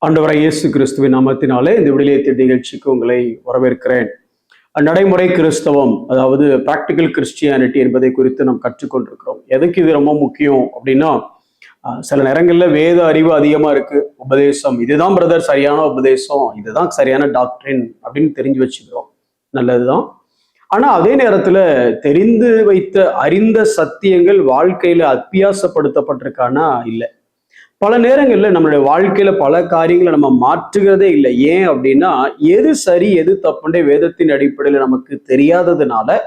ஆண்டவராய் இயேசு கிறிஸ்துவின் நாமத்தினாலே இந்த விடுதலை நிகழ்ச்சிக்கு உங்களை வரவேற்கிறேன். நடைமுறை கிறிஸ்தவம், அதாவது பிராக்டிக்கல் கிறிஸ்டியானிட்டி என்பதை குறித்து நாம் கற்றுக்கொண்டிருக்கிறோம். எதுக்கு இது ரொம்ப முக்கியம் அப்படின்னா, சில நேரங்கள்ல வேத அறிவு அதிகமா இருக்கு, உபதேசம் இதுதான் பிரதர் சரியான உபதேசம், இதுதான் சரியான டாக்டரின் அப்படின்னு தெரிஞ்சு வச்சுக்கிறோம், நல்லதுதான். ஆனா அதே நேரத்துல தெரிந்து வைத்த அறிந்த சத்தியங்கள் வாழ்க்கையில அத்தியாசப்படுத்தப்பட்டிருக்கானா இல்லை. பல நேரங்கள்ல நம்மளுடைய வாழ்க்கையில பல காரியங்களை நம்ம மாற்றுகிறதே இல்லை. ஏன் அப்படின்னா, எது சரி எது தப்புன்றே வேதத்தின் அடிப்படையில நமக்கு தெரியாததுனால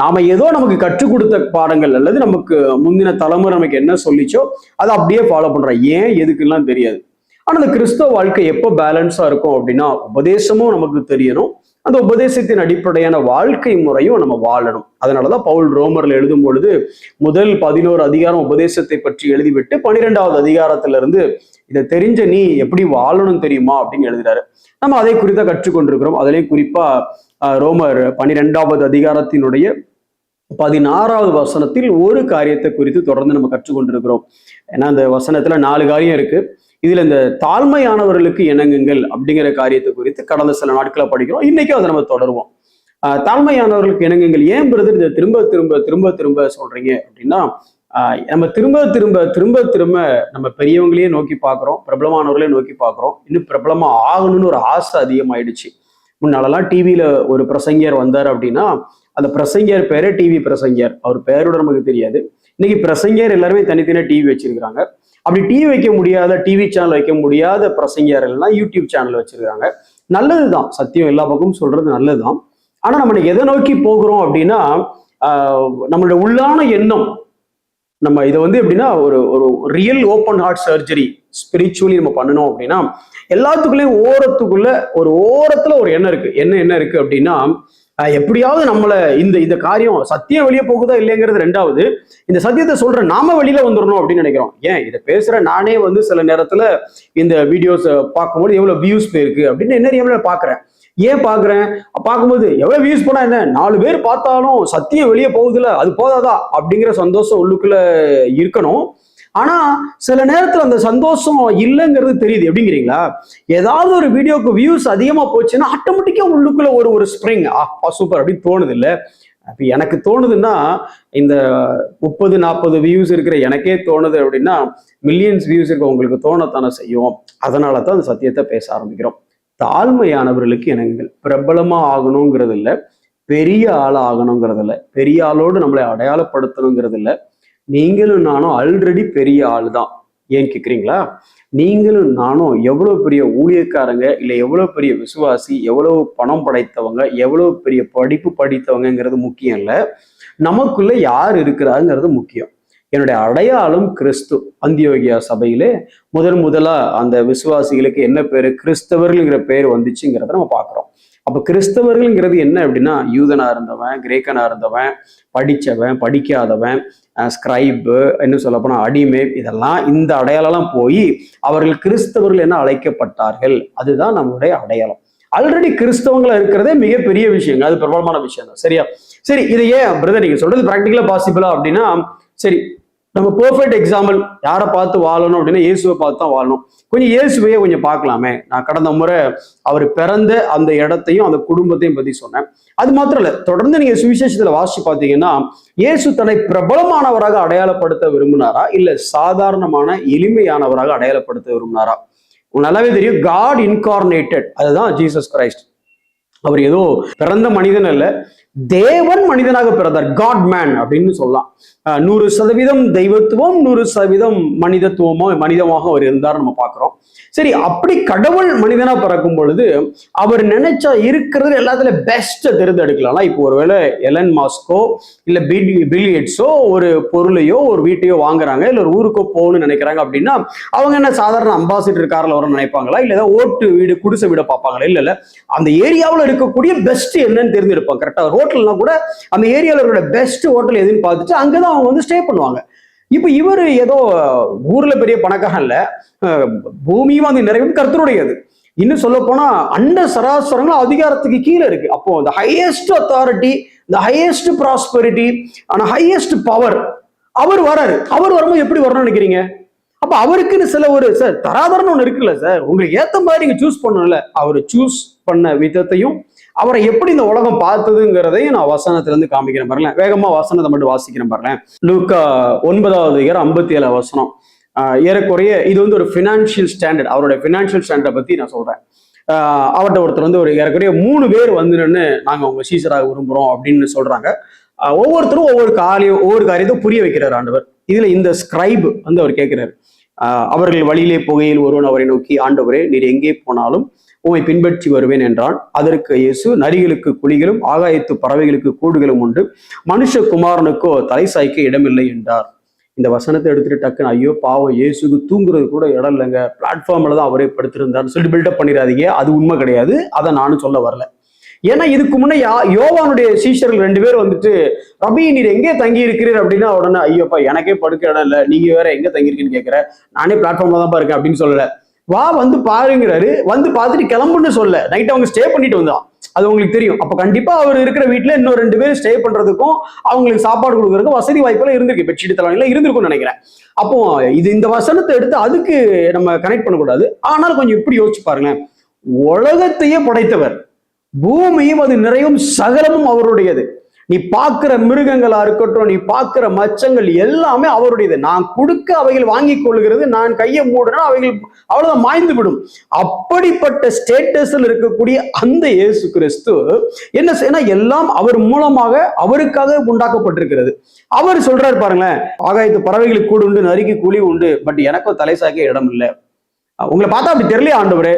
நாம ஏதோ நமக்கு கற்றுக் கொடுத்த பாடங்கள் அல்லது நமக்கு முந்தின தலைமுறை நமக்கு என்ன சொல்லிச்சோ அதை அப்படியே ஃபாலோ பண்றோம். ஏன் எதுக்குலாம் தெரியாது. ஆனா அந்த கிறிஸ்தவ வாழ்க்கை எப்போ பேலன்ஸா இருக்கும் அப்படின்னா, உபதேசமும் நமக்கு தெரியணும், அந்த உபதேசத்தின் அடிப்படையான வாழ்க்கை முறையும் நம்ம வாழணும். அதனாலதான் பவுல் ரோமர்ல எழுதும் பொழுது முதல் 11 அதிகாரம் உபதேசத்தை பற்றி எழுதிவிட்டு 12வது அதிகாரத்துல இருந்து இதை தெரிஞ்ச நீ எப்படி வாழணும் தெரியுமா அப்படின்னு எழுதுறாரு. நம்ம அதை குறித்த கற்றுக்கொண்டிருக்கிறோம். அதிலேயும் குறிப்பா ரோமர் 12வது அதிகாரத்தினுடைய 16வது வசனத்தில் ஒரு காரியத்தை குறித்து தொடர்ந்து நம்ம கற்றுக்கொண்டிருக்கிறோம். ஏன்னா அந்த வசனத்துல 4 காரியம் இருக்கு. இதுல இந்த தாழ்மையானவர்களுக்கு இணங்குங்கள் அப்படிங்கிற காரியத்தை குறித்து கடந்த சில நாட்களை படிக்கிறோம். இன்னைக்கும் அதை நம்ம தொடருவோம். தாழ்மையானவர்களுக்கு இணங்குங்கள். ஏன் பிரதர் இதை திரும்ப திரும்ப திரும்ப திரும்ப சொல்றீங்க அப்படின்னா, நம்ம திரும்ப திரும்ப திரும்ப திரும்ப நம்ம பெரியவங்களையே நோக்கி பார்க்குறோம், பிரபலமானவர்களே நோக்கி பார்க்குறோம். இன்னும் பிரபலமா ஆகணும்னு ஒரு ஆசை அதிகமாயிடுச்சு. முன்னாலெல்லாம் டிவியில ஒரு பிரசங்கியர் வந்தார் அப்படின்னா அந்த பிரசங்கியர் பேரே டிவி பிரசங்கியர், அவர் பேரோட நமக்கு தெரியாது. இன்னைக்கு பிரசங்கியர் எல்லாருமே தனித்தனியாக டிவி வச்சிருக்கிறாங்க. அப்படி டிவி வைக்க முடியாத, டிவி சேனல் வைக்க முடியாத பிரசங்கியர்கள்லாம் யூடியூப் சேனல் வச்சிருக்காங்க. நல்லதுதான், சத்தியம் எல்லா பக்கமும் சொல்றது நல்லதுதான். ஆனா நம்ம எதை நோக்கி போகிறோம் அப்படின்னா, நம்மளுடைய உள்ளான எண்ணம், நம்ம இதை எப்படின்னா ஒரு ஒரு real open heart surgery spiritually நம்ம பண்ணணும் அப்படின்னா, எல்லாத்துக்குள்ளேயும் ஓரத்துக்குள்ள ஒரு ஓரத்துல ஒரு எண்ணம் இருக்கு. என்ன இருக்கு அப்படின்னா, எப்படியாவது நம்மளை இந்த காரியம் சத்தியம் வெளியே போகுதா இல்லைங்கிறது ரெண்டாவது, இந்த சத்தியத்தை சொல்ற நாம வெளியில வந்துடணும் அப்படின்னு நினைக்கிறோம். ஏன் இதை பேசுற நானே சில நேரத்துல இந்த வீடியோஸ் பார்க்கும்போது எவ்வளவு வியூஸ் போயிருக்கு அப்படின்னு என்ன பாக்குறேன். ஏன் பார்க்கும்போது எவ்வளவு வியூஸ் போனா என்ன, 4 பேர் பார்த்தாலும் சத்தியம் வெளியே போகுதுல, அது போதாதா அப்படிங்கிற சந்தோஷம் உள்ளுக்குள்ள இருக்கணும். ஆனா சில நேரத்துல அந்த சந்தோஷம் இல்லைங்கிறது தெரியுது. எப்படிங்கிறீங்களா, ஏதாவது ஒரு வீடியோக்கு வியூஸ் அதிகமா போச்சுன்னா ஆட்டோமேட்டிக்கா உள்ளுக்குள்ள ஒரு ஸ்ப்ரிங் சூப்பர் அப்படின்னு தோணுது இல்ல. அப்ப எனக்கு தோணுதுன்னா, இந்த 30-40 வியூஸ் இருக்கிற எனக்கே தோணுது அப்படின்னா மில்லியன்ஸ் வியூஸ் இருக்க உங்களுக்கு தோணத்தானே செய்யும். அதனாலதான் அந்த சத்தியத்தை பேச ஆரம்பிக்கிறோம். தாழ்மையானவர்களுக்கு இணங்குங்கள். பிரபலமா ஆகணுங்கிறது இல்லை, பெரிய ஆளா ஆகணுங்கிறது இல்லை, பெரிய ஆளோடு நம்மளை அடையாளப்படுத்தணுங்கிறது இல்லை. நீங்களும் நானும் ஆல்ரெடி பெரிய ஆள் தான். ஏன் கேட்குறீங்களா? நீங்களும் நானும் எவ்வளவு பெரிய ஊழியக்காரங்க, இல்லை எவ்வளவு பெரிய விசுவாசி, எவ்வளவு பணம் படைத்தவங்க, எவ்வளவு பெரிய படிப்பு படித்தவங்கிறது முக்கியம் இல்லை. நமக்குள்ள யார் இருக்கிறாருங்கிறது முக்கியம். என்னுடைய அடையாளம் கிறிஸ்து. அந்தியோகியா சபையிலே முதலா அந்த விசுவாசிகளுக்கு என்ன பேரு, கிறிஸ்தவர்கள்ங்கிற பேர் வந்துச்சுங்கிறத நம்ம பார்க்குறோம். அப்ப கிறிஸ்தவர்கள்ங்கிறது என்ன அப்படின்னா, யூதனா இருந்தவன், கிரேக்கனா இருந்தவன், படிச்சவன், படிக்காதவன், ஸ்கிரைபு, என்ன சொல்ல போனா அடிமை, இதெல்லாம் இந்த அடையாளம் போய் அவர்கள் கிறிஸ்தவர்கள் என அழைக்கப்பட்டார்கள். அதுதான் நம்மளுடைய அடையாளம். ஆல்ரெடி கிறிஸ்தவங்களா இருக்கிறதே மிகப்பெரிய விஷயங்க, அது பிரபலமான விஷயம் தான். சரியா? சரி, இதை ஏன் பிரதர் நீங்க சொல்றது பிராக்டிகலா பாசிபிளா அப்படின்னா, சரி நம்ம பெர்ஃபெக்ட் எக்ஸாம்பிள் யாரை பார்த்து வாழணும் அப்படின்னா இயேசுவை பார்த்து தான் வாழணும். கொஞ்சம் இயேசுவையே கொஞ்சம் பார்க்கலாமே. நான் கடந்த முறை அவர் பிறந்த அந்த இடத்தையும் அந்த குடும்பத்தையும் பத்தி சொன்னேன். அது மாத்திரம் இல்ல, தொடர்ந்து நீங்க சுவிசேஷத்துல வாசிச்சு பார்த்தீங்கன்னா, இயேசு தன்னை பிரபலமானவராக அடையாளப்படுத்த விரும்பினாரா இல்ல சாதாரணமான எளிமையானவராக அடையாளப்படுத்த விரும்பினாரா? நல்லாவே தெரியும், காட் இன்கார்னேட்டட், அதுதான் ஜீசஸ் கிரைஸ்ட். அவர் ஏதோ பிறந்த மனிதன் அல்ல, தேவன் மனிதனாக பிறந்தார். காட் மேன் அப்படின்னு சொல்லலாம். 100% தெய்வத்துவம், 100% மனிதமாக அவர் இருந்தார் நம்ம பார்க்கிறோம். சரி, அப்படி கடவுள் மனிதனா பிறக்கும் பொழுது அவர் நினைச்சா இருக்கிறது எல்லாத்துல பெஸ்ட்டை தேர்ந்தெடுக்கலாம். இப்போ ஒருவேளை எலன் மாஸ்கோ இல்ல பில் கேட்ஸோ ஒரு பொருளையோ ஒரு வீட்டையோ வாங்குறாங்க, இல்ல ஒரு ஊருக்கோ போகணும்னு நினைக்கிறாங்க அப்படின்னா, அவங்க என்ன சாதாரண அம்பாசிடர் கார்ல வர நினைப்பாங்களா, இல்ல ஏதாவது ஓட்டு வீடு குடிசை வீட பார்ப்பாங்களா? இல்ல, அந்த ஏரியாவில் இருக்கக்கூடிய பெஸ்ட் என்னன்னு தேர்ந்தெடுப்பாங்க. கரெக்டா ஹோட்டல்னா கூட அந்த ஏரியாவில் இருக்கிற பெஸ்ட் ஹோட்டல் எதுன்னு பார்த்துட்டு அங்கதான் அவங்க ஸ்டே பண்ணுவாங்க. இப்ப இவர் ஏதோ ஊர்ல பெரிய பணக்காரன் இல்ல, பூமியும் நிறைவு கர்த்தருடையது. இன்னும் சொல்ல போனா அண்ட சராசரங்கள் அதிகாரத்துக்கு கீழே இருக்கு. அப்போ the highest authority, the highest prosperity, ஆனா highest power அவர் வராரு. அவர் வரும்போது எப்படி வரணும்னு நினைக்கிறீங்க? அப்ப அவருக்குன்னு சில ஒரு சார் தராதரன்னு ஒண்ணு இருக்குல்ல சார், உங்களுக்கு ஏத்த மாதிரி நீங்க சூஸ் பண்ணணும்ல. அவர் சூஸ் பண்ண விதத்தையும் அவரை எப்படி இந்த உலகம் பார்த்ததுங்கிறதையும் நான் வசனத்துல இருந்து காமிக்கிறேன் பாருங்களேன். வேகமா வசனத்தை மட்டும் வாசிக்கிறேன் பாருங்களேன். லூக்கா 9:57 வசனம். ஏறக்குறைய இது வந்து ஒரு ஃபினான்ஷியல் ஸ்டாண்டர்ட், அவருடைய ஃபினான்ஷியல் ஸ்டாண்டர்டை பத்தி நான் சொல்றேன். அவர்கிட்ட ஒருத்தர் வந்து ஒரு ஏறக்குறைய 3 பேர் வந்து நாங்க உங்க சீசராக விரும்புறோம் அப்படின்னு சொல்றாங்க. ஒவ்வொருத்தரும் ஒவ்வொரு காரியத்தை புரிய வைக்கிறார் ஆண்டவர். இதுல இந்த ஸ்கிரைப் வந்து அவர் கேட்கிறாரு, அவர்கள் வழியிலே போகையில் ஒருவன் அவரை நோக்கி, ஆண்டவரே நீர் எங்கே போனாலும் உம்மை பின்பற்றி வருவேன் என்றான். அதற்கு இயேசு, நரிகளுக்கு குழிகளும் ஆகாயத்து பறவைகளுக்கு கூடுகளும் உண்டு, மனுஷகுமாரனுக்கோ தலை சாய்க்க இடமில்லை என்றார். இந்த வசனத்தை எடுத்துட்டு டக்குன்னு ஐயோ பாவம் இயேசுக்கு தூங்குறது கூட இடம் இல்லைங்க, பிளாட்ஃபார்ம்ல தான் அவரே படுத்திருந்தார்னு சொல்லி பில்டப் பண்ணிடாதீங்க. அது உண்மை கிடையாது, அதை நானும் சொல்ல வரல. ஏன்னா இதுக்கு முன்னே யோவானுடைய சீஷர்கள் 2 பேர் வந்துட்டு, ரபி நீர் எங்கே தங்கி இருக்கிறீர் அப்படின்னா உடனே ஐயோப்பா எனக்கே படுக்க இடம் இல்லை, நீங்க வேற எங்க தங்கியிருக்கீன்னு கேட்கிற, நானே பிளாட்ஃபார்ம்ல தான் இருக்கேன் அப்படின்னு சொல்லல. வா வந்து பாருங்கிறாரு, வந்து பார்த்துட்டு கிளம்புன்னு சொல்ல. நைட் அவங்க ஸ்டே பண்ணிட்டு வந்தான், அது உங்களுக்கு தெரியும். அப்ப கண்டிப்பா அவர் இருக்கிற வீட்டுல இன்னும் 2 பேர் ஸ்டே பண்றதுக்கும் அவங்களுக்கு சாப்பாடு கொடுக்கறதுக்கும் வசதி வாய்ப்பெல்லாம் இருந்திருக்கு, பெட்ஷீட் தலைவலாம் இருந்திருக்கும்னு நினைக்கிறேன். அப்போ இந்த வசனத்தை எடுத்து அதுக்கு நம்ம கனெக்ட் பண்ணக்கூடாது. ஆனால் கொஞ்சம் இப்படி யோசிச்சு பாருங்களேன், உலகத்தையே படைத்தவர், பூமியும் அது நிறையும் சகலமும் அவருடையது. நீ பார்க்கிற மிருகங்களா இருக்கட்டும், நீ பார்க்கிற மச்சங்கள் எல்லாமே அவருடையது. நான் கொடுக்க அவைகள் வாங்கி கொள்கிறது, நான் கையை மூடுனா அவைகள் அவ்வளவுதான் மாய்ந்து விடும். அப்படிப்பட்ட ஸ்டேட்டஸில் இருக்கக்கூடிய அந்த இயேசு கிறிஸ்து என்ன செய்யணும், எல்லாம் அவர் மூலமாக அவருக்காக உண்டாக்கப்பட்டிருக்கிறது. அவர் சொல்றாரு பாருங்களேன், ஆகாயத்து பறவைகளுக்கு கூடு உண்டு, நரிக்கு கூலி உண்டு, பட் எனக்கும் தலை சாய்க்க இடம் இல்லை. உங்களை பார்த்தா அப்படி தெரியலையா ஆண்டவரே?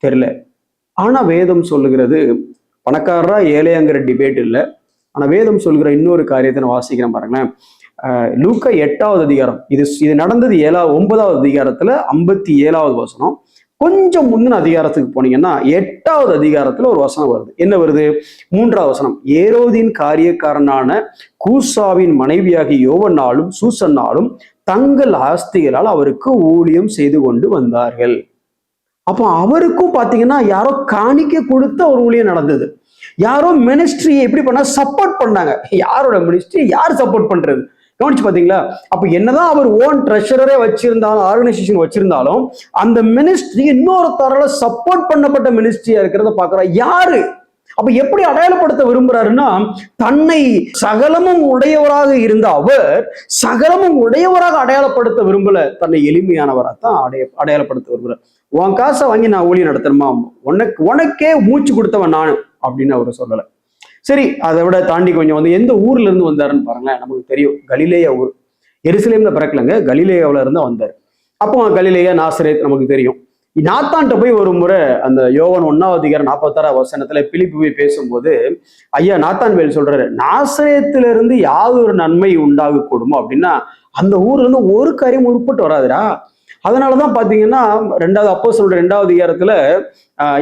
தெரியல. ஆனா வேதம் சொல்லுகிறது, பணக்காரரா ஏழையாங்கிற டிபேட் இல்லை. ஆனா வேதம் சொல்கிற இன்னொரு காரியத்தை நான் வாசிக்கிறேன் பாருங்களேன். லூக்கா 8வது அதிகாரம், இது நடந்தது 9வது அதிகாரத்துல 57வது வசனம். கொஞ்சம் முந்தின அதிகாரத்துக்கு போனீங்கன்னா 8வது அதிகாரத்துல ஒரு வசனம் வருது. என்ன வருது? 3வது வசனம். ஏரோதின் காரியக்காரனான கூசாவின் மனைவியாகி யோவன்னாலும் சூசன்னாலும் தங்கள் ஆஸ்திகளால் அவருக்கு ஊழியம் செய்து கொண்டு வந்தார்கள். அப்போ அவருக்கும் பாத்தீங்கன்னா யாரோ காணிக்க கொடுத்த ஒரு ஊழியம் நடந்தது. யாரோ மினிஸ்ட்ரியை எப்படி பண்ணா சப்போர்ட் பண்ணாங்க. யாரோட மினிஸ்ட்ரி யார் சப்போர்ட் பண்றது? கவனிச்சு பாத்தீங்களா? அப்ப என்னதான் அவர் ஓன் ட்ரெஷரரே வச்சிருந்தாலும், ஆர்கனைசேஷன் வச்சிருந்தாலும், அந்த மினிஸ்ட்ரி இன்னொருத்தரால சப்போர்ட் பண்ணப்பட்ட மினிஸ்ட்ரியா இருக்கிறத பாக்குறா. யாரு? அப்ப எப்படி அடையாளப்படுத்த விரும்புறாருன்னா, தன்னை சகலமும் உடையவராக இருந்த அவர் சகலமும் உடையவராக அடையாளப்படுத்த விரும்பல, தன்னை எளிமையானவராகத்தான் அடையாளப்படுத்த விரும்புறார். உன் காசை வாங்கி நான் ஊழியம் நடத்தணுமா? உனக்கே மூச்சு கொடுத்தவன் நானு அப்படின்னு அவர் சொல்லலை. சரி, அதை விட தாண்டி கொஞ்சம் வந்து எந்த ஊர்ல இருந்து வந்தாருன்னு பாருங்களேன். நமக்கு தெரியும், கலிலேயா ஊர். எருசலேம்ல பிறக்கலங்க, கலிலேயாவில இருந்தா வந்தார். அப்போ கலிலேயா, நாசரேத் நமக்கு தெரியும். நாத்தான்ட்ட போய் ஒரு முறை அந்த யோவான் 1வது அதிகாரம் 46வது வசனத்துல பிலிப்பு போய் பேசும்போது, ஐயா நாத்தான்வேல் சொல்றாரு, நாசரேத்துல இருந்து யாதொரு நன்மை உண்டாக கூடுமோ அப்படின்னா அந்த ஊர்ல இருந்து ஒரு காரியம் உட்பட்டு வராதுடா. அதனாலதான் பாத்தீங்கன்னா 2வது அப்போஸ்தலர் 2வது அதிகாரத்துல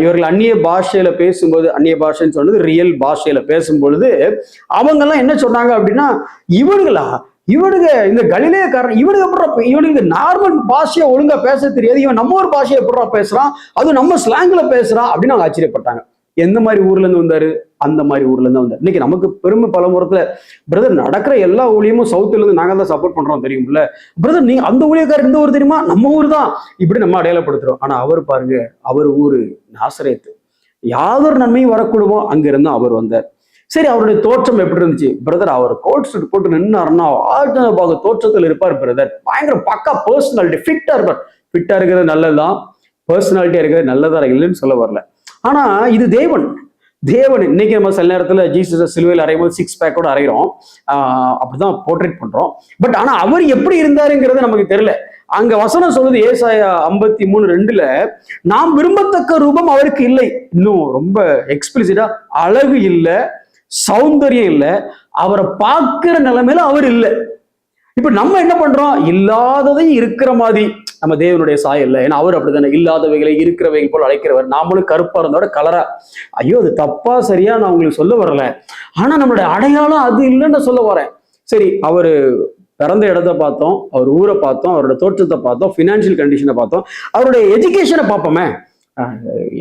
இவர்கள் அந்நிய பாஷையில பேசும்போது, அந்நிய பாஷைன்னு சொன்னது ரியல் பாஷையில பேசும்பொழுது அவங்க எல்லாம் என்ன சொன்னாங்க அப்படின்னா, இவனுங்க இந்த கலிலேயக்காரன், இவனுக்கு நார்மல் பாஷையை ஒழுங்கா பேச தெரியாது, இவன் நம்ம ஒரு பாஷையை எப்படா பேசுறான், அதுவும் நம்ம ஸ்லாங்ல பேசுறான் அப்படின்னு அவங்க ஆச்சரியப்பட்டாங்க. எந்த மாதிரி ஊர்ல இருந்து வந்தாரு? அந்த மாதிரி ஊர்ல இருந்து வந்தாரு. இன்னைக்கு நமக்கு பெருமை பல முறத்துல, பிரதர் நடக்கிற எல்லா ஊழியமும் சவுத்துல இருந்து நாங்க தான் சப்போர்ட் பண்றோம் தெரியும்ல. பிரதர் நீங்க அந்த ஊழியக்காரர் இந்த ஊர் தெரியுமா? நம்ம ஊர் தான், இப்படி நம்ம அடையாளப்படுத்துறோம். ஆனா அவர் பாருங்க, அவர் ஊரு நாசரேத்து. யாதொரு நன்மையும் வரக்கூடுமோ அங்க இருந்து அவர் வந்தார். சரி, அவருடைய தோற்றம் எப்படி இருந்துச்சு? பிரதர் அவர் கோட் சூட் போட்டு நின்னாருன்னா தோற்றத்தில் இருப்பார் பிரதர். பயங்கர பக்கா பர்சனாலிட்டி, ஃபிட்டா இருப்பார். ஃபிட்டா இருக்கிறது நல்லதுதான், பர்சனாலிட்டியா இருக்கிறது நல்லதா இல்லைன்னு சொல்ல வரல. ஆனா இது தேவன். இன்னைக்கு நம்ம சில நேரத்துல ஜீசஸ் சிலுவையில் அறையும் போது 6 பேக்கோட அறைகிறோம், அப்படிதான் போர்ட்ரேட் பண்றோம். பட் ஆனா அவர் எப்படி இருந்தாருங்கிறது நமக்கு தெரியல. அங்க வசனம் சொல்லுது, ஏசாயா 53:2, நாம் விரும்பத்தக்க ரூபம் அவருக்கு இல்லை. இன்னும் ரொம்ப எக்ஸ்பிளிசிட்டா, அழகு இல்லை, சௌந்தரியம் இல்லை, அவரை பார்க்கிற நிலைமையில அவர் இல்லை. இப்ப நம்ம என்ன பண்றோம்? இல்லாததையும் இருக்கிற மாதிரி, நம்ம தேவனுடைய சாயம் இல்லை. ஏன்னா அவர் அப்படித்தானே, இல்லாதவைகளை இருக்கிறவைகள் போல் அழைக்கிறவர். நாமளும் கருப்பா இருந்தோட கலரா. ஐயோ அது தப்பா சரியா நான் உங்களுக்கு சொல்ல வரல, ஆனா நம்மளுடைய அடையாளம் அது இல்லைன்னு சொல்ல வரேன். சரி, அவரு பிறந்த இடத்த பார்த்தோம், அவர் ஊரை பார்த்தோம், அவரோட தோற்றத்தை பார்த்தோம், பினான்சியல் கண்டிஷனை பார்த்தோம், அவருடைய எஜுகேஷனை பார்ப்போமே.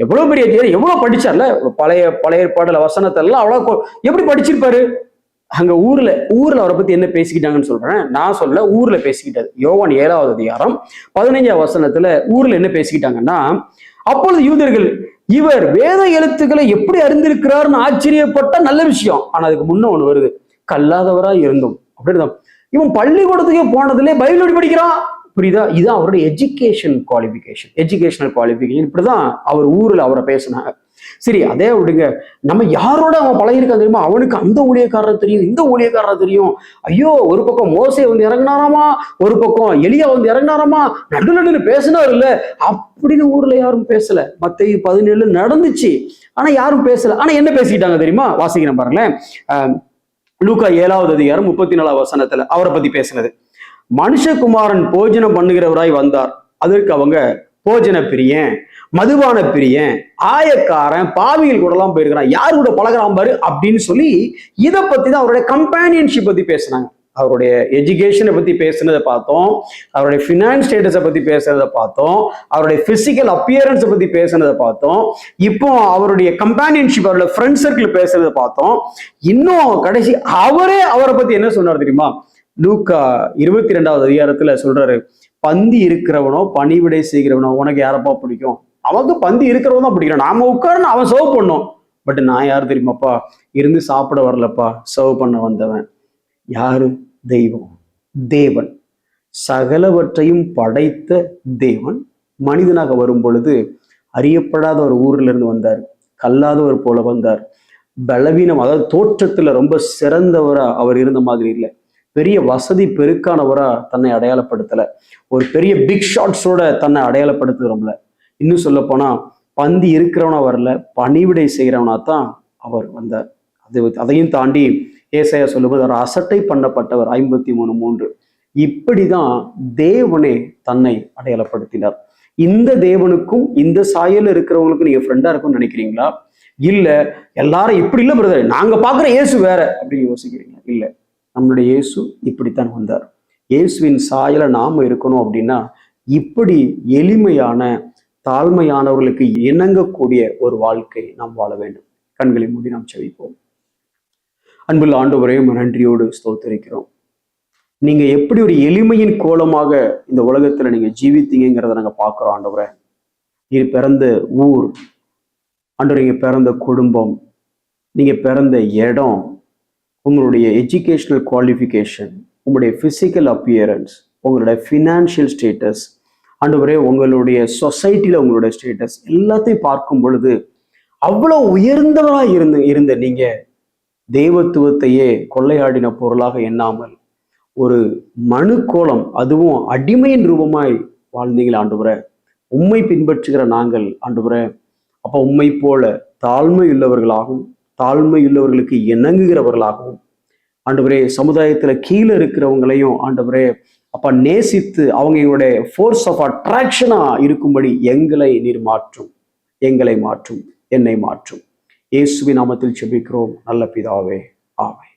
எவ்வளவு பெரிய எவ்வளவு படிச்சார்ல, பழைய ஏற்பாடுல வசனத்தை எல்லாம் அவ்வளவு எப்படி படிச்சிருப்பாரு? அங்க ஊர்ல அவரை பத்தி என்ன பேசிக்கிட்டாங்கன்னு சொல்றேன். நான் சொல்ல, ஊர்ல பேசிக்கிட்டது. யோவான் 7வது அதிகாரம் 15வது வசனத்துல ஊர்ல என்ன பேசிக்கிட்டாங்கன்னா, அப்பொழுது யூதர்கள், இவர் வேத எழுத்துக்களை எப்படி அறிந்திருக்கிறார்னு ஆச்சரியப்பட்ட நல்ல விஷயம். ஆனா அதுக்கு முன்ன ஒண்ணு வருது, கல்லாதவரா இருந்தும் அப்படிதான். இவன் பள்ளிக்கூடத்துக்கே போனதுல பைபிள் எப்படி படிக்கிறான், புரியுதா? இதுதான் அவருடைய எஜுகேஷனல் குவாலிபிகேஷன். இப்படிதான் அவர் ஊர்ல அவரை பேசினாங்க. சரி, அதே விடுங்க. நம்ம யாரோட அவன் பழகிருக்கான் தெரியுமா? அவனுக்கு அந்த ஊழியக்காரர் தெரியும், இந்த ஊழியக்காரர் தெரியும். ஐயோ, ஒரு பக்கம் மோசே வந்து இறங்கினாராமா, ஒரு பக்கம் எலியா வந்து இறங்கினாராமா, நடுநடுன்னு பேசினார் இல்ல அப்படின்னு ஊர்ல யாரும் பேசல. மத்தேயு 17 நடந்துச்சு, ஆனா யாரும் பேசல. ஆனா என்ன பேசிக்கிட்டாங்க தெரியுமா? வாசிக்கிறேன் பாருங்களேன். லூக்கா 7வது அதிகாரம் 34வது வசனத்துல அவரை பத்தி பேசினது. மனுஷகுமாரன் போஜனம் பண்ணுகிறவராய் வந்தார், அதற்கு அவங்க போஜன பிரியன், மதுபான பிரியன், ஆயக்காரன், பாவிகள் கூட எல்லாம் போயிருக்கிறான், யாரு கூட பழகிறான் பாரு அப்படின்னு சொல்லி இதை பத்தி தான் அவருடைய கம்பேனியன்ஷிப் பத்தி பேசினாங்க. அவருடைய எஜுகேஷனை பத்தி பேசுனதை பார்த்தோம், அவருடைய ஃபினான்ஸ் ஸ்டேட்டஸை பத்தி பேசுறதை பார்த்தோம், அவருடைய பிசிக்கல் அப்பியரன்ஸை பத்தி பேசுனதை பார்த்தோம், இப்போ அவருடைய கம்பேனியன்ஷிப், அவருடைய ஃப்ரெண்ட் சர்க்கிள் பேசுறதை பார்த்தோம். இன்னும் கடைசி அவரை பத்தி என்ன சொன்னார் தெரியுமா? லூக்கா 22வது அதிகாரத்துல சொல்றாரு, பந்தி இருக்கிறவனோ பணிவிடை செய்கிறவனோ உனக்கு யாரப்பா பிடிக்கும்? அவனுக்கு பந்தி இருக்கிறவன் தான் பிடிக்கிறான். நாம உட்கார்ந்து அவன் சர்வ் பண்ணோம். பட் நான் யாரு தெரியுமாப்பா? இருந்து சாப்பிட வரலப்பா, சர்வ் பண்ண வந்தவன். யாரு? தெய்வம், தேவன், சகலவற்றையும் படைத்த தேவன் மனிதனாக வரும் பொழுது அறியப்படாத ஒரு ஊர்ல இருந்து வந்தார், கல்லாதவர் போல வந்தார், பலவீனம், அதாவது தோற்றத்துல ரொம்ப சிறந்தவரா அவர் இருந்த மாதிரி இல்லை, பெரிய வசதி பெருக்கானவரா தன்னை அடையாளப்படுத்தல, ஒரு பெரிய பிக் ஷாட்ஸோட தன்னை அடையாளப்படுத்துறோம்ல. இன்னும் சொல்ல போனா பந்தி இருக்கிறவனா வரல, பணிவிடை செய்கிறவனா தான் அவர் வந்தார். அதையும் தாண்டி ஏசாயா சொல்லும்போது அவர் அசட்டை பண்ணப்பட்டவர் 53:3. இப்படிதான் தேவனே தன்னை அடையாளப்படுத்தினார். இந்த தேவனுக்கும் இந்த சாயல இருக்கிறவங்களுக்கும் நீங்க ஃப்ரெண்டா இருக்கும்னு நினைக்கிறீங்களா? இல்ல எல்லாரும் இப்படி இல்லை பிரதர், நாங்க பாக்குற இயேசு வேற அப்படின்னு யோசிக்கிறீங்களா? இல்ல, நம்மளுடைய இயேசு இப்படித்தான் வந்தார். இயேசுவின் சாயல நாம இருக்கணும் அப்படின்னா இப்படி எளிமையான தாழ்மையானவர்களுக்கு இணங்கக்கூடிய ஒரு வாழ்க்கை நாம் வாழ வேண்டும். கண்களை மூடி நாம் செவிப்போம். அன்புள்ள ஆண்டவரே, நன்றியோடு ஸ்தோத்திரிக்கிறோம். நீங்க எப்படி ஒரு எளிமையின் கோலமாக இந்த உலகத்துல நீங்க ஜீவித்தீங்கிறத நாங்க பார்க்கிறோம் ஆண்டவரே. நீங்க பிறந்த ஊர் ஆண்டவரே, நீங்க பிறந்த குடும்பம், நீங்க பிறந்த இடம், உங்களுடைய எஜுகேஷனல் குவாலிஃபிகேஷன், உங்களுடைய பிசிக்கல் அப்பியரன்ஸ், உங்களுடைய ஃபினான்ஷியல் ஸ்டேட்டஸ், ஆண்டவரே உங்களுடைய சொசைட்டில உங்களுடைய ஸ்டேட்டஸ் எல்லாத்தையும் பார்க்கும் பொழுது அவ்வளவு உயர்ந்தவராக இருந்த நீங்க தெய்வத்துவத்தையே கொள்ளையாடின பொருளாக எண்ணாமல் ஒரு மனு கோலம், அதுவும் அடிமையின் ரூபமாய் வாழ்ந்தீங்களா ஆண்டவரே. உம்மை பின்பற்றுகிற நாங்கள் ஆண்டவரே, அப்ப உம்மை போல தாழ்மை உள்ளவர்களாகவும் தாழ்மையுள்ளவர்களுக்கு இணங்குகிறவர்களாகவும் ஆண்டவரே, சமுதாயத்துல கீழே இருக்கிறவங்களையும் ஆண்டவரே அப்ப நேசித்து அவங்க எங்களுடைய ஃபோர்ஸ் ஆஃப் அட்ராக்ஷனா இருக்கும்படி எங்களை நீர் மாற்றும், எங்களை மாற்றும், என்னை மாற்றும். இயேசுவின் நாமத்தில் ஜெபிக்கிறோம் நல்ல பிதாவே, ஆமென்.